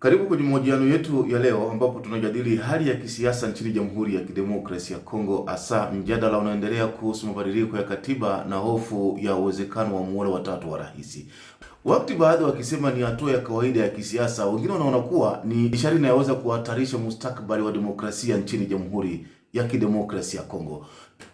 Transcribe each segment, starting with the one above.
Karibu kwenye mahojiano yetu ya leo ambapo tunajadili hali ya kisiasa nchini Jamhuri ya Kidemokrasia ya Kongo, hasa mjadala unaendelea kuhusu mabadiliko ya katiba na hofu ya uwezekano wa muhula wa tatu wa rais. Wakati baadhi wakisema ni hatua ya kawaida ya kisiasa, wengine wanaona kuwa ni ishara inayoweza kuhatarisha mustakabali wa demokrasia nchini Jamhuri ya Kidemokrasia ya Kongo.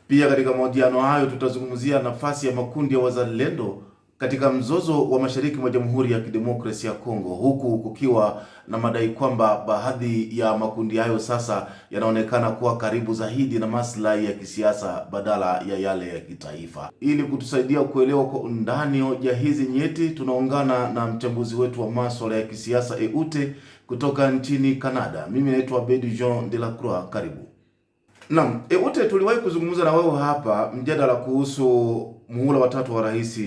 Pia katika mahojiano hayo tutazungumzia nafasi ya makundi ya wazalendo katika mzozo wa mashariki mwa Jamhuri ya Kidemokrasia ya Kongo, huku kukiwa na madai kwamba baadhi ya makundi hayo sasa yanaonekana kuwa karibu zaidi na maslahi ya kisiasa badala ya yale ya kitaifa. Ili kutusaidia kuelewa kwa undani hoja hizi nyeti, tunaungana na mchambuzi wetu wa masuala ya kisiasa Eute kutoka nchini Canada. Mimi naitwa Bedi Jean de la Croix. Karibu. Naam, Eute, tuliwahi kuzungumza na wewe hapa mjadala kuhusu muhula wa tatu wa rais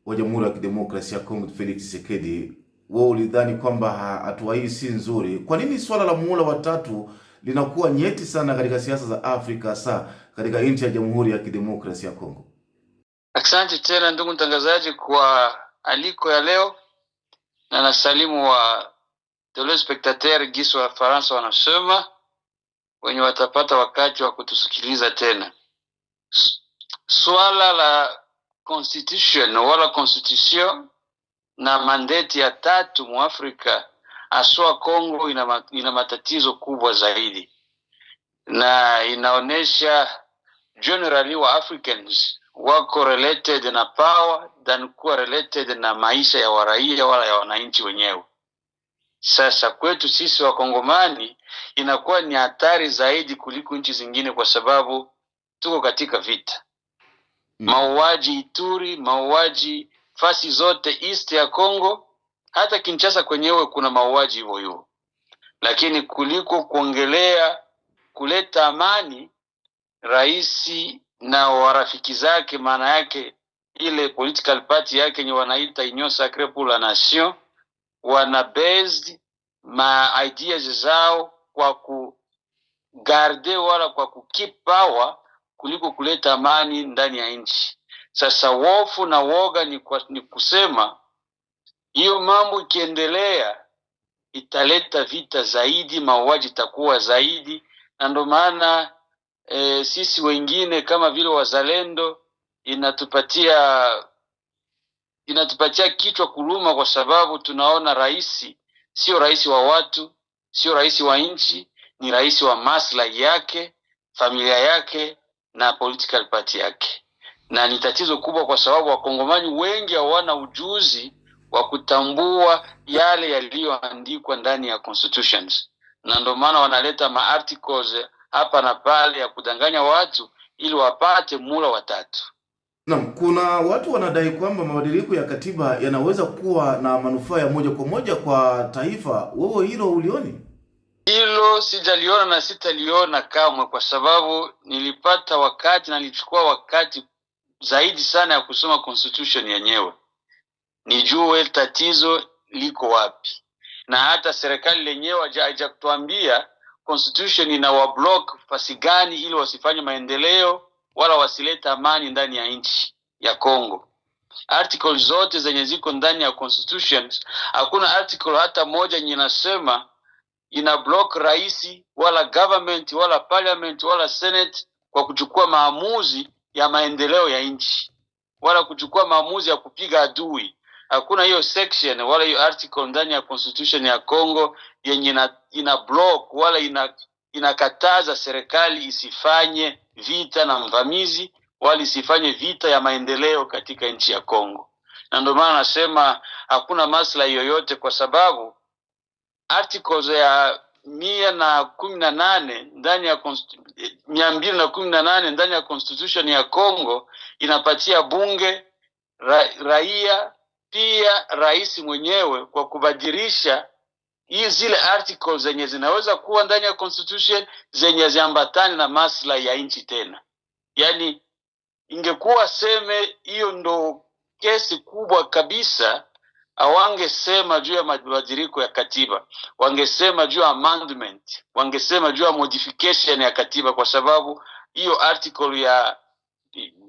wa Jamhuri ya Kidemokrasia ya Kongo Felix Tshisekedi. Wewe ulidhani kwamba hatua hii si nzuri. Kwa nini swala la muhula wa tatu linakuwa nyeti sana katika siasa za Afrika, hasa katika nchi ya Jamhuri ya Kidemokrasia ya Kongo? Asante tena ndugu mtangazaji kwa aliko ya leo, na nasalimu wa telespectateur giso wa Faransa wanasema wenye watapata wakati wa kutusikiliza tena. Swala la constitution na mandate ya tatu mu Afrika aswa Kongo ina matatizo kubwa zaidi, na inaonesha generally wa Africans wako related na power than kuwa related na maisha ya waraia wala ya wananchi wenyewe. Sasa kwetu sisi Wakongomani inakuwa ni hatari zaidi kuliko nchi zingine, kwa sababu tuko katika vita. Mauaji Ituri, mauaji fasi zote east ya Kongo, hata Kinshasa kwenyewe kuna mauaji hivyo hivyo. Lakini kuliko kuongelea kuleta amani, raisi na warafiki zake, maana yake ile political party yake ni wanaita Union Sacrée pour la Nation, wana based ma ideas zao kwa kugarde wala kwa kukeep power kuliko kuleta amani ndani ya nchi. Sasa wofu na woga ni kusema hiyo mambo ikiendelea italeta vita zaidi, mauaji itakuwa zaidi, na ndio maana sisi wengine kama vile wazalendo inatupatia kichwa kuluma, kwa sababu tunaona rais sio rais wa watu, sio rais wa nchi, ni rais wa maslahi yake, familia yake na political party yake. Na ni tatizo kubwa, kwa sababu Wakongomani wengi hawana ujuzi wa kutambua yale yaliyoandikwa ndani ya constitutions, na ndio maana wanaleta articles hapa na pale ya kudanganya watu ili wapate muhula wa tatu. Naam, kuna watu wanadai kwamba mabadiliko ya katiba yanaweza kuwa na manufaa ya moja kwa moja kwa taifa. Wewe hilo ulioni? Hilo sijaliona na sitaliona kamwe, kwa sababu nilipata wakati na nilichukua wakati zaidi sana ya kusoma constitution yenyewe, nijue tatizo liko wapi. Na hata serikali lenyewe haijakutuambia constitution ina wablock fasi gani ili wasifanye maendeleo wala wasileta amani ndani ya nchi ya Kongo. Articles zote zenye ziko ndani ya constitution, hakuna article hata moja yenye inasema ina block rais wala government wala parliament wala senate kwa kuchukua maamuzi ya maendeleo ya nchi, wala kuchukua maamuzi ya kupiga adui. Hakuna hiyo section wala hiyo article ndani ya constitution ya Kongo yenye ina block wala inakataza serikali isifanye vita na mvamizi wala isifanye vita ya maendeleo katika nchi ya Kongo. Na ndio maana nasema hakuna maslahi yoyote, kwa sababu articles ya 118 ndani ya 218 ndani ya constitution ya Kongo inapatia bunge, raia, pia rais mwenyewe kwa kubadilisha zile articles zenye zinaweza kuwa ndani ya constitution zenye ziambatani na maslahi ya nchi tena. Yani ingekuwa seme hiyo ndo kesi kubwa kabisa, awangesema juu ya mabadiliko ya katiba, wangesema juu ya amendment, wangesema juu ya modification ya katiba, kwa sababu hiyo article ya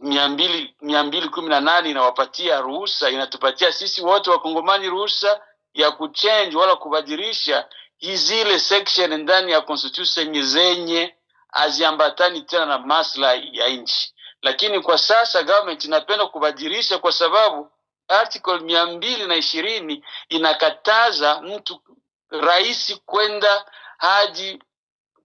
218 inawapatia ruhusa, inatupatia sisi wote Wakongomani ruhusa ya kuchange wala kubadilisha zile section ndani ya constitution zenye haziambatani tena na maslahi ya nchi. Lakini kwa sasa government inapenda kubadilisha kwa sababu article 220 inakataza mtu rais kwenda hadi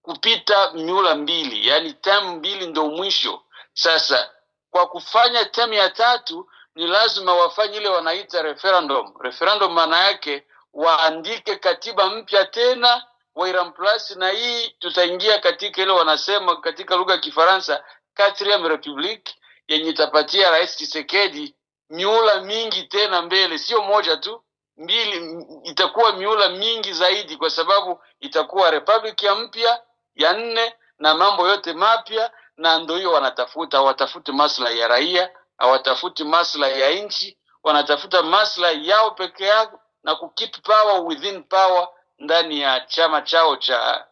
kupita miula mbili, yani term mbili ndio mwisho. Sasa kwa kufanya term ya tatu ni lazima wafanye ile wanaita referendum. Referendum maana yake waandike katiba mpya tena wairamplace, na hii tutaingia katika ile wanasema katika lugha ya Kifaransa 4e Republique, yenye itapatia Rais Tshisekedi miula mingi tena mbele, sio moja tu, mbili, itakuwa miula mingi zaidi, kwa sababu itakuwa republic ya mpya ya 4 na mambo yote mapya. Na ndio hiyo wanatafuta, hawatafuti maslahi ya raia, hawatafuti maslahi ya nchi, wanatafuta maslahi yao peke yao na kukeep power within power ndani ya chama chao cha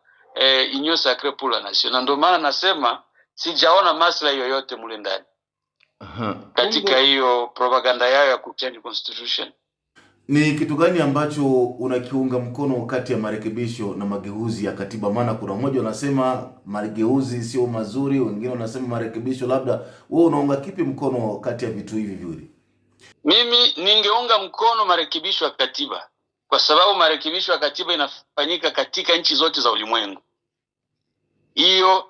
Union Sacrée pour la Nation. Na ndio maana nasema sijaona maslahi yoyote mule ndani katika hiyo propaganda yao ya kuchange constitution. Ni kitu gani ambacho unakiunga mkono kati ya marekebisho na mageuzi ya katiba? Maana kuna mmoja wanasema mageuzi sio mazuri, wengine wanasema marekebisho. Labda wewe unaunga kipi mkono kati ya vitu hivi viwili? Mimi ningeunga mkono marekebisho ya katiba, kwa sababu marekebisho ya katiba inafanyika katika nchi zote za ulimwengu. Hiyo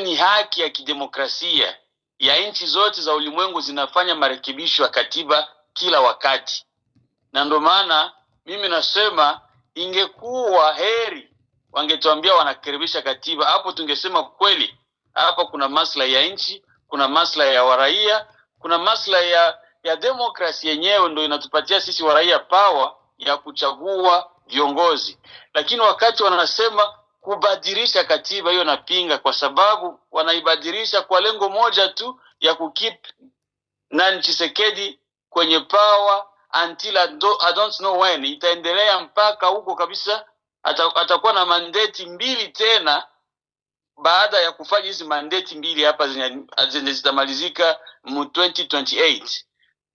ni haki ya kidemokrasia ya nchi zote za ulimwengu, zinafanya marekebisho ya katiba kila wakati. Na ndio maana mimi nasema ingekuwa heri wangetuambia wanakaribisha katiba, hapo tungesema kweli hapa kuna maslahi ya nchi, kuna maslahi ya waraia, kuna maslahi ya demokrasi yenyewe ndio inatupatia sisi waraia power ya kuchagua viongozi. Lakini wakati wanasema kubadilisha katiba, hiyo napinga, kwa sababu wanaibadilisha kwa lengo moja tu ya kukeep Nani Tshisekedi kwenye power until I don't know when. Itaendelea mpaka huko kabisa, atakuwa na mandate mbili tena baada ya kufanya hizi mandate mbili hapa zenye zitamalizika mu 2028.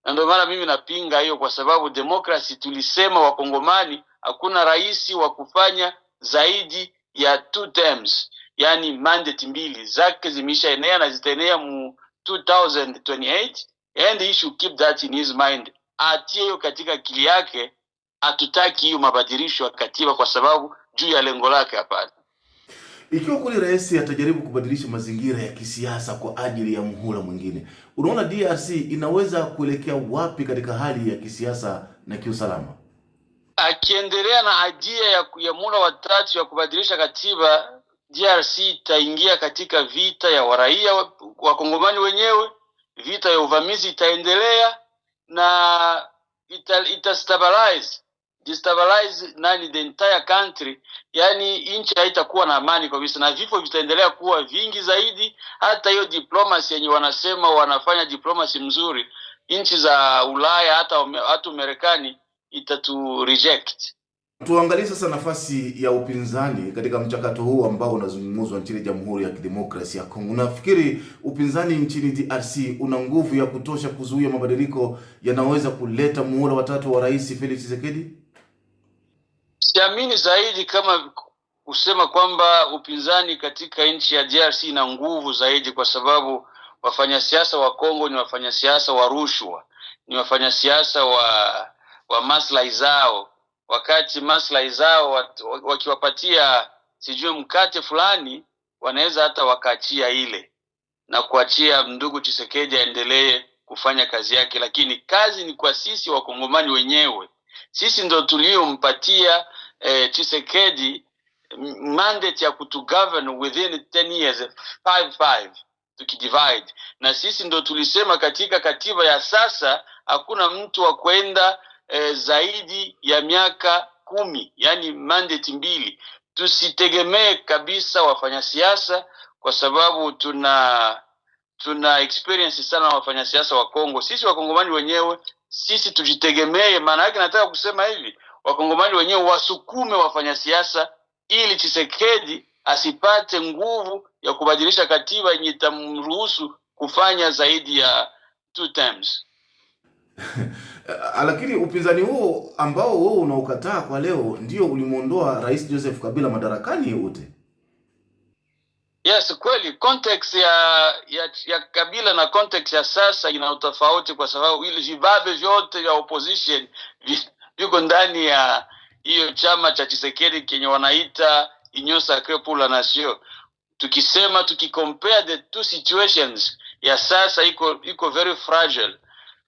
Ndio maana mimi napinga hiyo, kwa sababu democracy tulisema wakongomani hakuna rais wa kufanya zaidi ya 2 terms, yani mandate mbili zake zimeshaenea na zitaenea mu 2028, and he should keep that in his mind. Atie hiyo katika akili yake, hatutaki hiyo mabadilisho ya katiba kwa sababu juu ya lengo lake, hapana. Ikiwa kweli rais atajaribu kubadilisha mazingira ya kisiasa kwa ajili ya muhula mwingine, unaona DRC inaweza kuelekea wapi katika hali ya kisiasa na kiusalama? Akiendelea na idea ya muhula wa 3 ya kubadilisha katiba, DRC itaingia katika vita ya waraia wa Kongomani wenyewe, vita ya uvamizi itaendelea, na destabilize the entire country. Yani nchi haitakuwa na amani kabisa, na vifo vitaendelea kuwa vingi zaidi. Hata hiyo diplomacy yenye wanasema wanafanya diplomacy mzuri, nchi za Ulaya hata Marekani itatu reject. Tuangalie sasa nafasi ya upinzani katika mchakato huu ambao unazungumzwa nchini Jamhuri ya Kidemokrasia ya Kongo. Unafikiri upinzani nchini DRC una nguvu ya kutosha kuzuia mabadiliko yanaweza kuleta muhula wa 3 wa Rais Felix Tshisekedi? Siamini zaidi kama kusema kwamba upinzani katika nchi ya DRC ina nguvu zaidi, kwa sababu wafanyasiasa wa Kongo ni wafanyasiasa wa rushwa, ni wafanyasiasa wa maslahi zao. Wakati maslahi zao wakiwapatia sijui mkate fulani, wanaweza hata wakaachia ile na kuachia ndugu Tshisekedi aendelee kufanya kazi yake. Lakini kazi ni kwa sisi wakongomani wenyewe. Sisi ndo tuliompatia Tshisekedi mandate ya kutugovern within 10 years 5-5 tukidivide. Na sisi ndo tulisema katika katiba ya sasa hakuna mtu wa kwenda zaidi ya miaka 10, yani mandate 2. Tusitegemee kabisa wafanyasiasa, kwa sababu tuna experience sana wafanyasiasa wa Kongo. Sisi wakongomani wenyewe sisi tujitegemee. Maana yake nataka kusema hivi, wakongomani wenyewe wasukume wafanyasiasa ili Tshisekedi asipate nguvu ya kubadilisha katiba yenye itamruhusu kufanya zaidi ya 2 terms. Lakini upinzani huo ambao wewe unaokataa kwa leo ndio ulimuondoa Rais Joseph Kabila madarakani ute. Yes, kweli context ya Kabila na context ya sasa ina utofauti, kwa sababu ile vibabe vyote vya opposition viko ndani ya hiyo chama cha Tshisekedi kenye wanaita Union Sacrée pour la Nation. Tukicompare the two situations, ya sasa iko very fragile.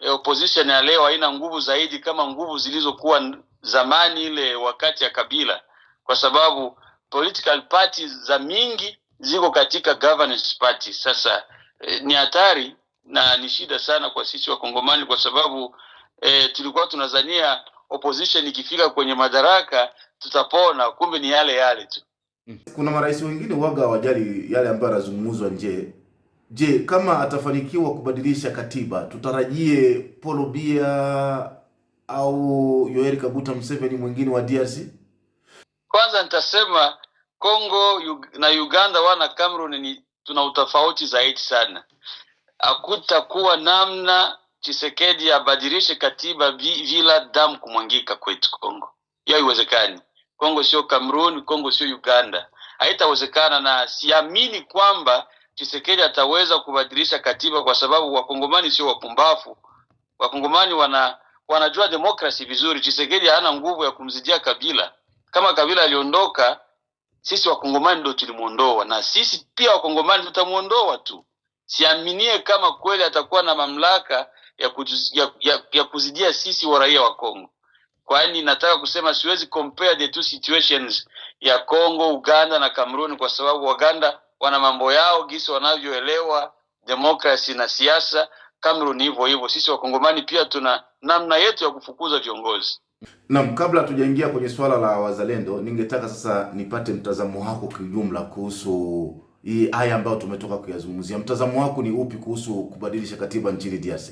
Opposition ya leo haina nguvu zaidi kama nguvu zilizokuwa zamani ile wakati ya Kabila, kwa sababu political parties za mingi ziko katika governance party. Sasa ni hatari na ni shida sana kwa sisi wa Kongomani, kwa sababu tulikuwa tunazania opposition ikifika kwenye madaraka tutapona, kumbe ni yale yale tu. Kuna marais wengine waga wajali yale ambayo yanazungumzwa nje. Je, kama atafanikiwa kubadilisha katiba, tutarajie Paul Biya au Yoweri Kaguta Museveni mwingine wa DRC? Kwanza nitasema Kongo na Uganda wana Cameroon tuna utofauti zaidi sana. Hakutakuwa namna Tshisekedi abadilishe katiba bila damu kumwangika kwetu Kongo. Hiyo haiwezekani. Kongo sio Cameroon, Kongo sio Uganda. Haitawezekana, na siamini kwamba Tshisekedi ataweza kubadilisha katiba, kwa sababu wakongomani sio wapumbavu. Wakongomani wanajua demokrasi vizuri. Tshisekedi hana nguvu ya kumzidia Kabila. Kama Kabila aliondoka, sisi wakongomani ndio tulimuondoa, na sisi pia wakongomani tutamuondoa tu. Siaminie kama kweli atakuwa na mamlaka ya kuzidia sisi wa raia wa Kongo. Kwani nataka kusema siwezi compare the two situations ya Kongo, Uganda na Cameroon, kwa sababu Waganda wana mambo yao gisi wanavyoelewa demokrasi na siasa. Cameroon hivyo hivyo. Sisi wakongomani pia tuna namna yetu ya kufukuza viongozi. Naam, kabla tujaingia kwenye swala la wazalendo, ningetaka sasa nipate mtazamo wako kijumla kuhusu haya ambayo tumetoka kuyazungumzia. Mtazamo wako ni upi kuhusu kubadilisha katiba nchini DRC?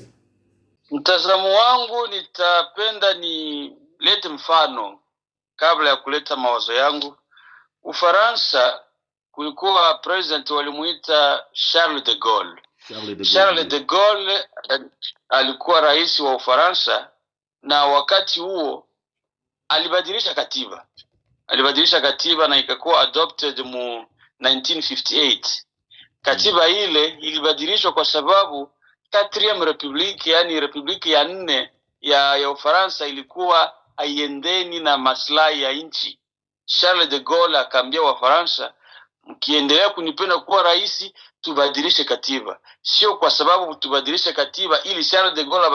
Mtazamo wangu, nitapenda nilete mfano kabla ya kuleta mawazo yangu. Ufaransa kulikuwa president walimuita Charles de Gaulle. Charles de Gaulle alikuwa rais wa Ufaransa, na wakati huo alibadilisha katiba na ikakuwa adopted mu 1958. Katiba ile ilibadilishwa kwa sababu Quatrième République, yani republiki ya 4 ya Ufaransa, ilikuwa haiendeni na maslahi ya nchi. Charles de Gaulle akaambia Wafaransa, mkiendelea kunipenda kuwa rais, tubadilishe katiba. Sio kwa sababu tubadilishe katiba ili Charles de Gaulle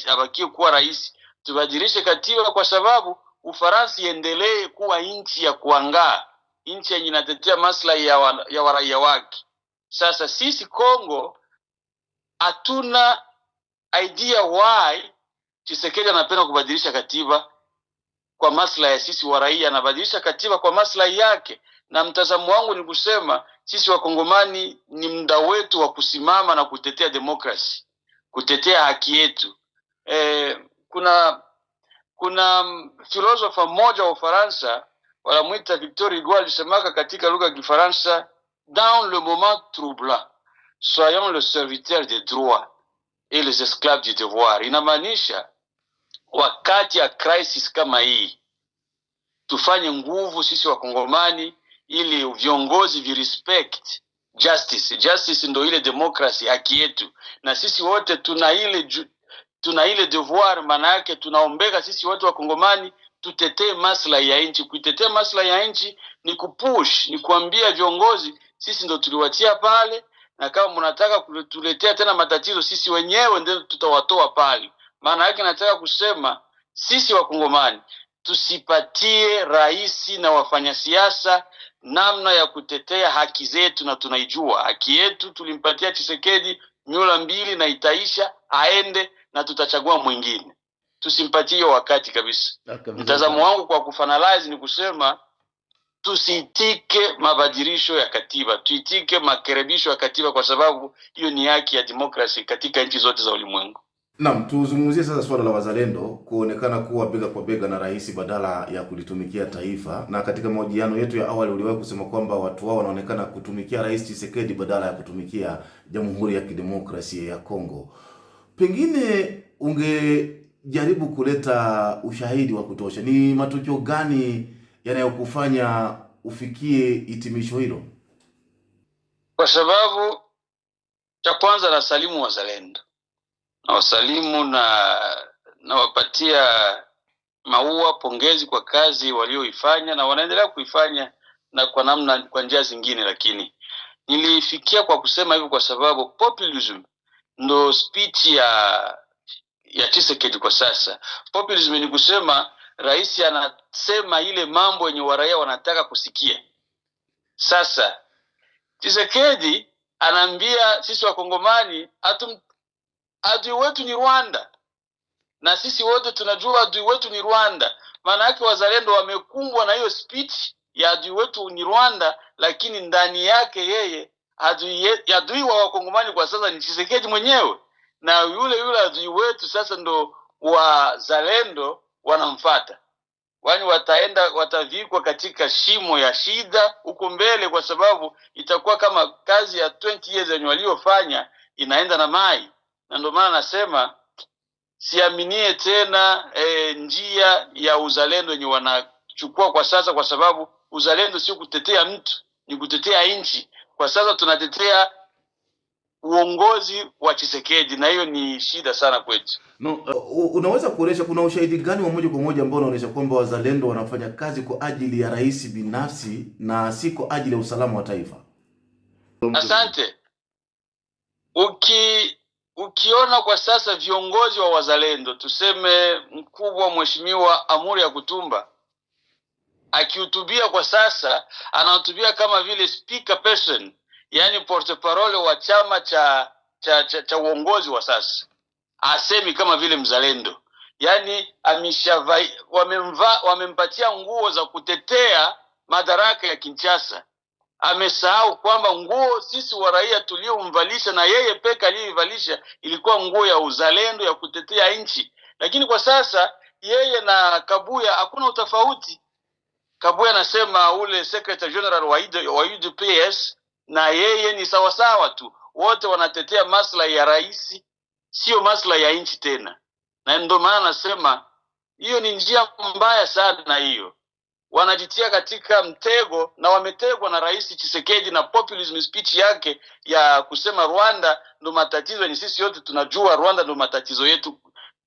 abakie kuwa rais. Tubadilishe katiba kwa sababu Ufaransa iendelee kuwa nchi ya kuangaa, nchi yenye inatetea maslahi ya waraia wake. Sasa sisi Kongo hatuna idea why Tshisekedi anapenda kubadilisha katiba kwa maslahi ya sisi waraia. Anabadilisha katiba kwa maslahi yake, na mtazamo wangu ni kusema sisi wakongomani ni muda wetu wa kusimama na kutetea demokrasi, kutetea haki yetu. Kuna filosofa mmoja wa Ufaransa wanamuita Victor Hugo, alisemaka katika lugha ya Kifaransa, dans le moment troublant soyons le serviteur des droits et les esclaves du devoir. Inamaanisha wakati ya crisis kama hii tufanye nguvu sisi wakongomani ili viongozi respect justice. Justice ndio ile demokrasi, haki yetu, na sisi wote tuna ile devoir. Maana yake tunaombeka sisi wote wakongomani tutetee maslahi ya nchi. Kuitetea maslahi ya nchi ni kupush, ni kuambia viongozi sisi ndio tuliwatia pale, na kama mnataka kutuletea tena matatizo, sisi wenyewe ndio tutawatoa pale. Maana yake nataka kusema sisi wakongomani tusipatie rais na wafanyasiasa namna ya kutetea haki zetu, na tunaijua haki yetu. Tulimpatia Tshisekedi miula 2 na itaisha, aende na tutachagua mwingine. Tusimpatie wakati kabisa. Mtazamo wangu kwa kufinalize ni kusema tusiitike mabadilisho ya katiba, tuitike makerebisho ya katiba, kwa sababu hiyo ni haki ya demokrasi katika nchi zote za ulimwengu. Naam, tuzungumzie sasa swala la wazalendo kuonekana kuwa bega kwa bega na rais badala ya kulitumikia taifa. Na katika mahojiano yetu ya awali uliwahi kusema kwamba watu wao wanaonekana kutumikia Rais Tshisekedi badala ya kutumikia Jamhuri ya Kidemokrasia ya Kongo. Pengine ungejaribu kuleta ushahidi wa kutosha, ni matukio gani yanayokufanya ufikie hitimisho hilo? Kwa sababu cha kwanza, nasalimu wazalendo na wasalimu na nawapatia maua, pongezi kwa kazi walioifanya na wanaendelea kuifanya na kwa namna, kwa njia zingine. Lakini nilifikia kwa kusema hivyo kwa sababu populism ndo speech ya Tshisekedi kwa sasa. Populism ni kusema rais anasema ile mambo yenye waraia wanataka kusikia. Sasa Tshisekedi anaambia sisi Wakongomani adui wetu ni Rwanda, na sisi wote tunajua adui wetu ni Rwanda. Maana yake wazalendo wamekumbwa na hiyo speech ya adui wetu ni Rwanda, lakini ndani yake yeye adui wa Wakongomani kwa sasa ni Tshisekedi mwenyewe, na yule adui wetu sasa ndo wazalendo wanamfuata. Wani watavikwa katika shimo ya shida huko mbele, kwa sababu itakuwa kama kazi ya 20 years yenye waliofanya inaenda na mai. Na ndio maana nasema siaminie tena njia ya uzalendo yenye wanachukua kwa sasa, kwa sababu uzalendo sio kutetea mtu, ni kutetea nchi. Kwa sasa tunatetea uongozi wa Tshisekedi, na hiyo ni shida sana kwetu. No, unaweza kuonesha kuna ushahidi gani wa moja kwa moja ambao unaonyesha kwamba wazalendo wanafanya kazi kwa ajili ya rais binafsi na si kwa ajili ya usalama wa taifa? Asante. Ukiona kwa sasa viongozi wa wazalendo, tuseme mkubwa Mheshimiwa Amuri ya Kutumba akihutubia kwa sasa, anahutubia kama vile speaker person, yani porte-parole wa chama cha uongozi wa sasa. Asemi kama vile mzalendo, yani wamempatia nguo za kutetea madaraka ya Kinshasa. Amesahau kwamba nguo sisi wa raia tuliomvalisha na yeye peka aliyevalisha ilikuwa nguo ya uzalendo ya kutetea nchi. Lakini kwa sasa yeye na Kabuya hakuna utofauti. Kabuya anasema ule secretary general wa UDPS na yeye ni sawasawa tu, wote wanatetea maslahi ya rais, sio maslahi ya nchi tena. Na ndio maana nasema hiyo ni njia mbaya sana. Hiyo wanajitia katika mtego, na wametegwa na Rais Tshisekedi na populism speech yake ya kusema Rwanda ndo matatizo. Ni sisi yote tunajua Rwanda ndo matatizo yetu.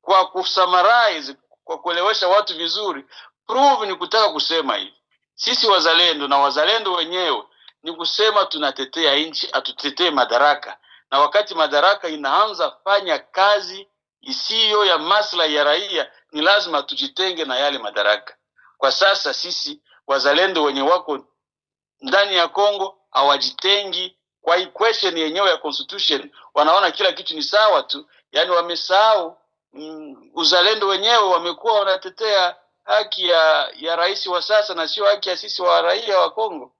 Kwa kusummarize, kwa kuelewesha watu vizuri, prove ni kutaka kusema hivi, sisi wazalendo na wazalendo wenyewe ni kusema tunatetea nchi, atutetee madaraka. Na wakati madaraka inaanza fanya kazi isiyo ya maslahi ya raia, ni lazima tujitenge na yale madaraka. Kwa sasa sisi wazalendo wenye wako ndani ya Kongo hawajitengi kwa equation yenyewe ya constitution, wanaona kila kitu ni sawa tu. Yani wamesahau uzalendo wenyewe, wamekuwa wanatetea haki ya rais wa sasa na sio haki ya sisi wa raia wa Kongo.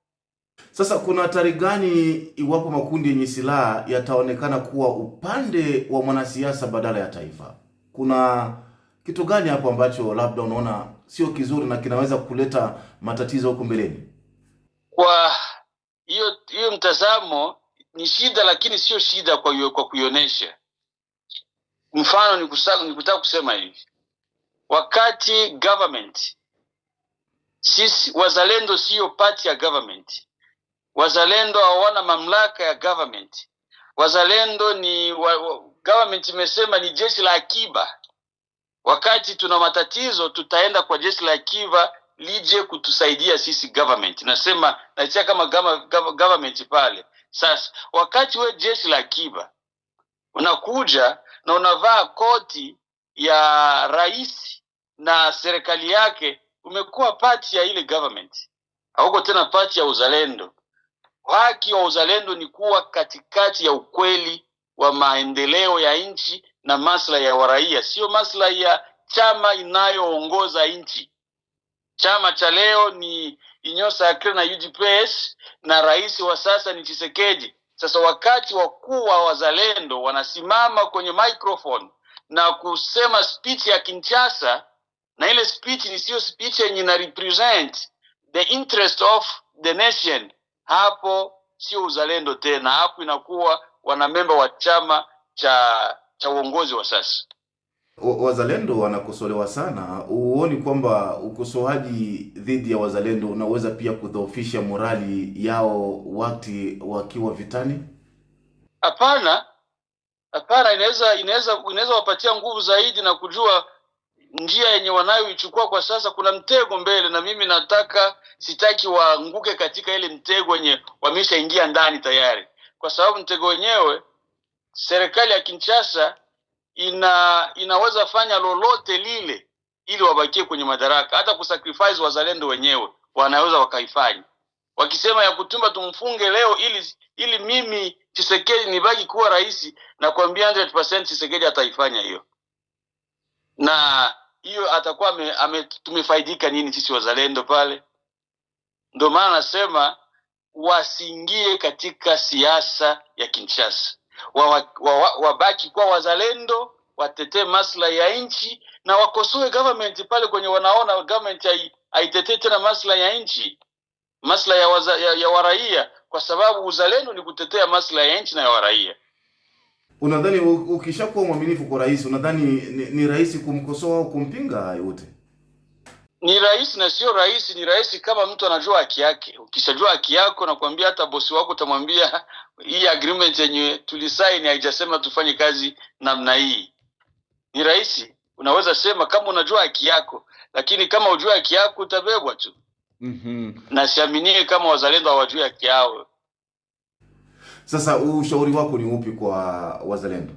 Sasa kuna hatari gani iwapo makundi yenye silaha yataonekana kuwa upande wa mwanasiasa badala ya taifa? Kuna kitu gani hapo ambacho labda unaona sio kizuri na kinaweza kuleta matatizo huko mbeleni? Kwa hiyo mtazamo ni shida, lakini sio shida kwa kuionesha. Mfano ni kutaka kusema hivi, wakati government, sisi wazalendo sio party ya government. Wazalendo hawana mamlaka ya government. Wazalendo ni government imesema ni jeshi la akiba. Wakati tuna matatizo tutaenda kwa jeshi la akiba lije kutusaidia sisi government. Nasema naitia kama government pale. Sasa wakati we jeshi la akiba unakuja na unavaa koti ya rais na serikali yake, umekuwa party ya ile government, hauko tena party ya uzalendo. Haki wa uzalendo ni kuwa katikati ya ukweli wa maendeleo ya nchi na maslahi ya waraia, sio maslahi ya chama inayoongoza nchi. Chama cha leo ni Union Sacrée na UDPS na rais wa sasa ni Tshisekedi. Sasa wakati wakuu wa wazalendo wanasimama kwenye microphone na kusema speech ya Kinshasa, na ile speech ni sio speech yenye ina represent the interest of the nation, hapo sio uzalendo tena. Hapo inakuwa wanamemba wa chama cha uongozi wa sasa. Wazalendo wanakosolewa sana. Huoni kwamba ukosoaji dhidi ya wazalendo unaweza pia kudhoofisha morali yao wakati wakiwa vitani? Hapana, hapana, inaweza wapatia nguvu zaidi na kujua njia yenye wanayoichukua kwa sasa. Kuna mtego mbele, na mimi sitaki waanguke katika ile mtego wenye wameshaingia ndani tayari, kwa sababu mtego wenyewe serikali ya Kinshasa inaweza fanya lolote lile ili wabakie kwenye madaraka. Hata kusacrifice wazalendo wenyewe wanaweza wakaifanya, wakisema ya kutumba tumfunge leo ili mimi Tshisekedi nibaki kuwa rais, na kuambia 100% Tshisekedi ataifanya hiyo, na hiyo atakuwa tumefaidika nini sisi wazalendo pale? Ndio maana nasema wasiingie katika siasa ya Kinshasa, wabaki kwa wazalendo, watetee maslahi ya nchi na wakosoe government pale kwenye wanaona government haitetee tena maslahi ya nchi, maslahi ya waraia, kwa sababu uzalendo ni kutetea maslahi ya nchi na ya waraia. Unadhani ukishakuwa mwaminifu kwa rais, unadhani ni rahisi kumkosoa au kumpinga yote? Ni rahisi na sio rahisi. Ni rahisi kama mtu anajua haki yake. Ukishajua haki yako, na kuambia hata bosi wako utamwambia hii agreement yenye tulisaini haijasema tufanye kazi namna hii. Ni rahisi, unaweza sema kama unajua haki yako, lakini kama hujua haki yako utabebwa tu. Na siaminie kama wazalendo hawajui haki yao. Sasa ushauri wako ni upi kwa wazalendo?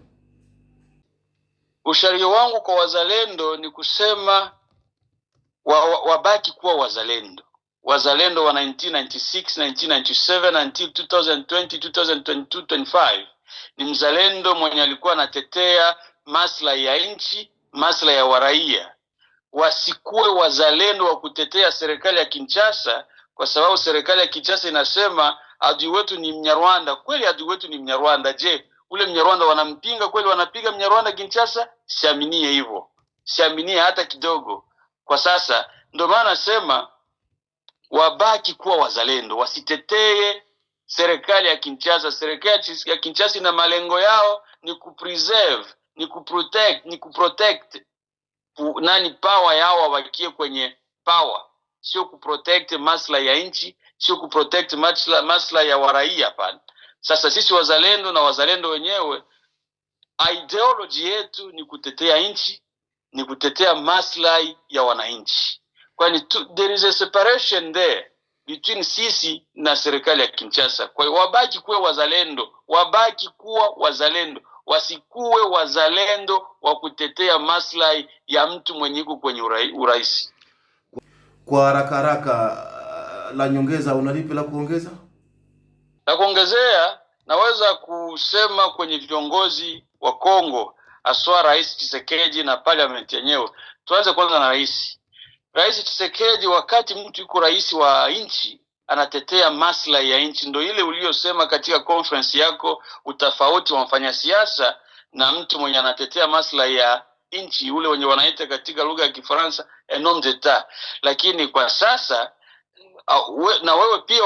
Ushauri wangu kwa wazalendo ni kusema wabaki kuwa wazalendo. Wazalendo wa 1996, 1997 until 2020, 2022, 2025 ni mzalendo mwenye alikuwa anatetea maslahi ya nchi, maslahi ya waraia. Wasikuwe wazalendo wa kutetea serikali ya Kinshasa, kwa sababu serikali ya Kinshasa inasema adui wetu ni Mnyarwanda. Kweli adui wetu ni Mnyarwanda. Je, ule Mnyarwanda wanampinga kweli? Wanapiga Mnyarwanda Kinshasa? Siaminie hivyo, siaminie hata kidogo. Kwa sasa ndio maana nasema wabaki kuwa wazalendo, wasitetee serikali ya Kinshasa. Serikali ya Kinshasa na malengo yao ni kupreserve, ni kuprotect power yao, wabakie kwenye power, sio kuprotect maslahi ya nchi, sio kuprotect maslahi ya waraia hapana. Sasa sisi wazalendo na wazalendo wenyewe, ideology yetu ni kutetea nchi, ni kutetea maslahi ya wananchi. Kwani there is a separation there between sisi na serikali ya Kinshasa. Kwa hiyo wabaki kuwa wazalendo, wabaki kuwa wazalendo, wasikuwe wazalendo wa kutetea maslahi ya mtu mwenye yuko kwenye urais. Kwa haraka la nyongeza, unalipi la kuongeza? La kuongezea, naweza kusema kwenye viongozi wa Kongo, aswa Rais Tshisekedi na parliament yenyewe. Tuanze kwanza na rais. Rais Tshisekedi, wakati mtu yuko rais wa nchi anatetea maslahi ya nchi, ndio ile uliyosema katika conference yako, utafauti wa mfanyasiasa na mtu mwenye anatetea maslahi ya nchi, ule wenye wanaita katika lugha ya Kifaransa un homme d'etat. Lakini kwa sasa na wewe pia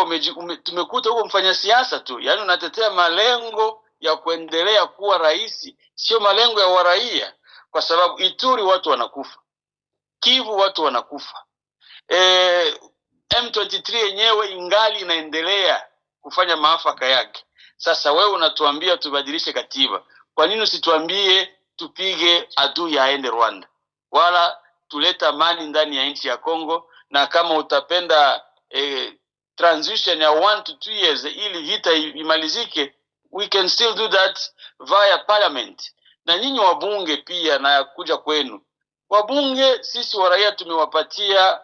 tumekuta huko mfanyasiasa tu, yani unatetea malengo ya kuendelea kuwa rais, sio malengo ya waraia, kwa sababu Ituri watu wanakufa, Kivu watu wanakufa, M23 yenyewe ingali inaendelea kufanya maafaka yake. Sasa wewe unatuambia tubadilishe katiba. Kwa nini usituambie tupige adui aende Rwanda, wala tuleta amani ndani ya nchi ya Kongo? Na kama utapenda transition ya 1 to 2 years ili vita imalizike, we can still do that via parliament. Na nyinyi wabunge pia, na kuja kwenu wabunge, sisi wa raia tumewapatia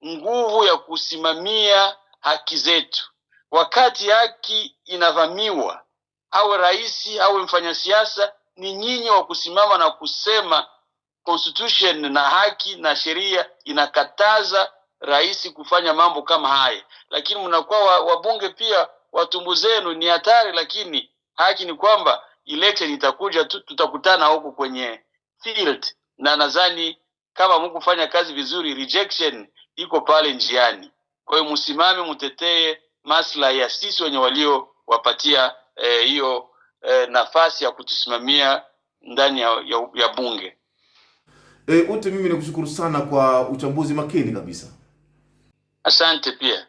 nguvu ya kusimamia haki zetu. Wakati haki inavamiwa, awe rais awe mfanyasiasa, ni nyinyi wa kusimama na kusema constitution na haki na sheria inakataza rais kufanya mambo kama haya. Lakini mnakuwa wabunge pia, watumbu zenu ni hatari. Lakini haki ni kwamba election itakuja tu, tutakutana huko kwenye field, na nadhani kama mkufanya kazi vizuri, rejection iko pale njiani. Kwa hiyo msimame, mtetee maslahi ya sisi wenye walio wapatia hiyo nafasi ya kutusimamia ndani ya bunge. Ute, mimi nikushukuru sana kwa uchambuzi makini kabisa. Asante pia.